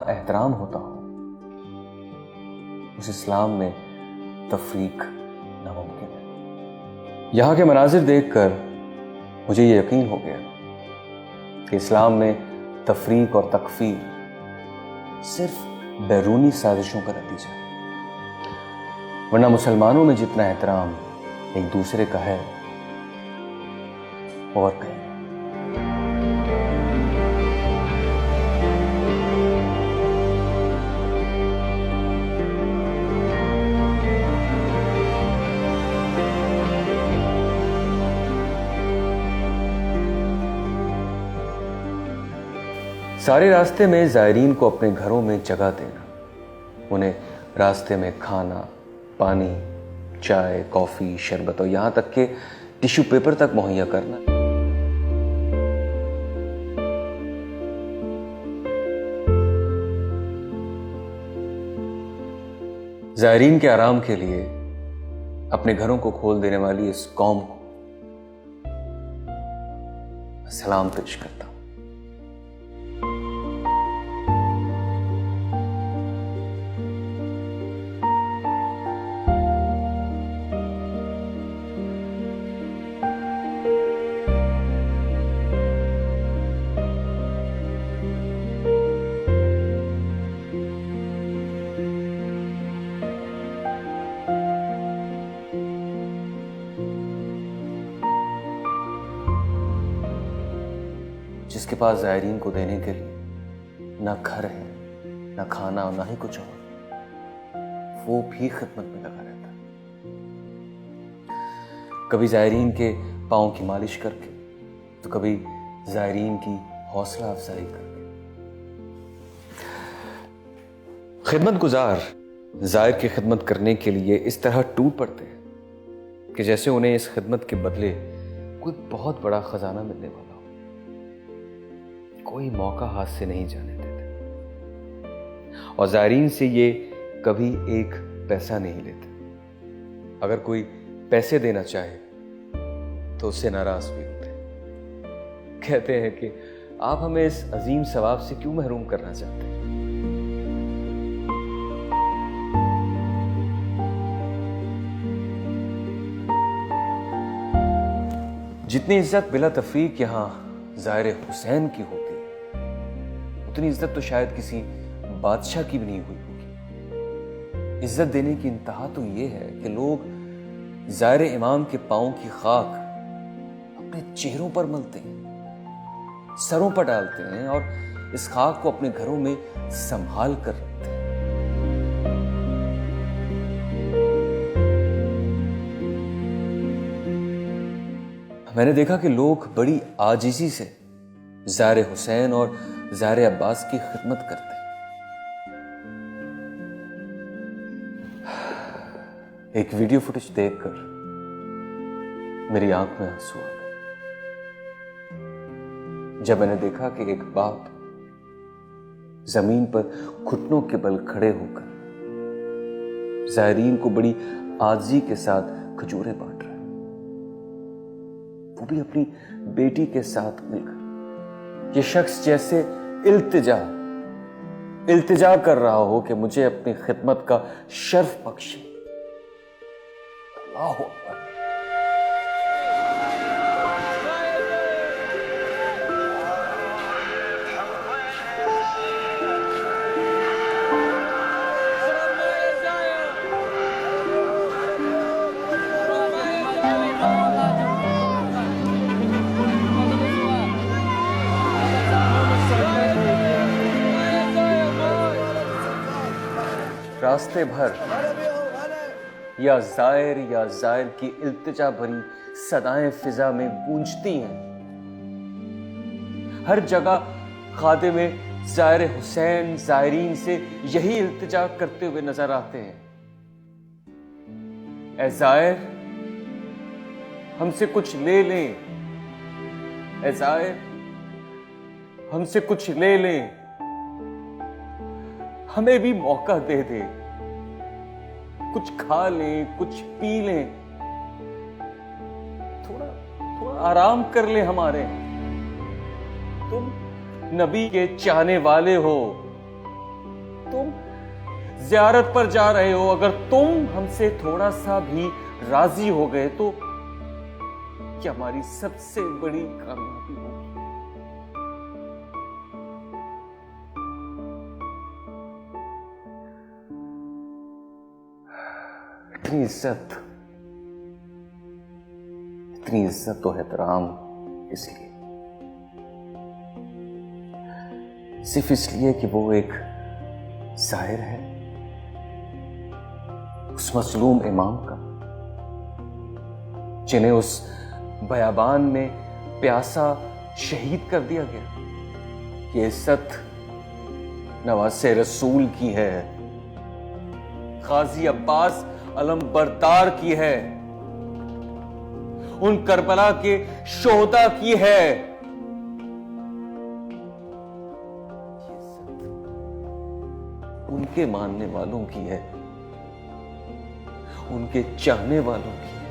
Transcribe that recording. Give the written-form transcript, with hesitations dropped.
एहतराम होता हो, उस इस्लाम में तफरीक नामुमकिन है। यहाँ के मनाजिर देखकर मुझे ये यकीन हो गया कि इस्लाम में तफरीक और तकफीर सिर्फ बैरूनी साजिशों का नतीजा है, वरना मुसलमानों में जितना एहतराम एक दूसरे का है और कहीं। सारे रास्ते में ज़ायरीन को अपने घरों में जगह देना, उन्हें रास्ते में खाना, पानी, चाय, कॉफ़ी, शरबत और यहाँ तक के टिश्यू पेपर तक मुहैया करना। ज़ायरीन के आराम के लिए अपने घरों को खोल देने वाली इस कौम को सलाम पेश करता हूं। जिसके पास ज़ायरीन को देने के लिए ना घर है, ना खाना और ना ही कुछ और, वो भी खिदमत में लगा रहता है। कभी ज़ायरीन के पाँव की मालिश करके, तो कभी ज़ायरीन की हौसला अफजाई करके। खिदमत गुजार ज़ायर की खिदमत करने के लिए इस तरह टूट पड़ते हैं कि जैसे उन्हें इस खिदमत के बदले कोई बहुत बड़ा खजाना मिलने वाला। कोई मौका हाथ से नहीं जाने देते और ज़ायरीन से ये कभी एक पैसा नहीं लेते। अगर कोई पैसे देना चाहे तो उससे नाराज भी होते हैं। कहते हैं कि आप हमें इस अजीम सवाब से क्यों महरूम करना चाहते हैं। जितनी इज्जत बिला तफरीक यहां ज़ाहिर हुसैन की होती, उतनी इज्जत तो शायद किसी बादशाह की भी नहीं हुई होगी। इज्जत देने की इंतहा तो ये है कि लोग ज़ाहिर इमाम के पांव की खाक अपने चेहरों पर मलते हैं, सरों पर डालते हैं और इस खाक को अपने घरों में संभाल कर रखते हैं। मैंने देखा कि लोग बड़ी आजिज़ी से ज़ाहिर हुसैन और ज़ाहिर अब्बास की खिदमत करते हैं। एक वीडियो फुटेज देखकर मेरी आंख में आंसू आ गए जब मैंने देखा कि एक बाप जमीन पर घुटनों के बल खड़े होकर ज़ायरीन को बड़ी आजिज़ी के साथ खजूरें बांट रहा है, वो भी अपनी बेटी के साथ मिलकर। ये शख्स जैसे इल्तिजा कर रहा हो कि मुझे अपनी खिदमत का शर्फ बख्शे। अल्लाह अकबर। रास्ते भर या ज़ायर की इल्तिजा भरी सदाएं फिजा में गूंजती हैं। हर जगह खादिम ज़ाहिर हुसैन ज़ायरीन से यही इल्तिजा करते हुए नजर आते हैं। ऐ ज़ायर, हमसे कुछ ले लें। ऐ ज़ायर, हमसे कुछ ले लें, हमें भी मौका दे दे, कुछ खा लें, कुछ पी लें, थोड़ा आराम कर ले हमारे। तुम नबी के चाहने वाले हो, ज़ियारत पर जा रहे हो, अगर तुम हमसे थोड़ा सा भी राजी हो गए तो क्या हमारी सबसे बड़ी कामयाबी होगी। इतनी इज्जत तो एहतराम इसलिए, सिर्फ इसलिए कि वो एक शायर है, उस मसलूम इमाम का, जिन्हें उस बयाबान में प्यासा शहीद कर दिया गया। ये इज्जत नवासे रसूल की है, गाजी अब्बास अलमबरदार की है, उन करबला के शोहदा की है। उनके मानने वालों की है, उनके चाहने वालों की है।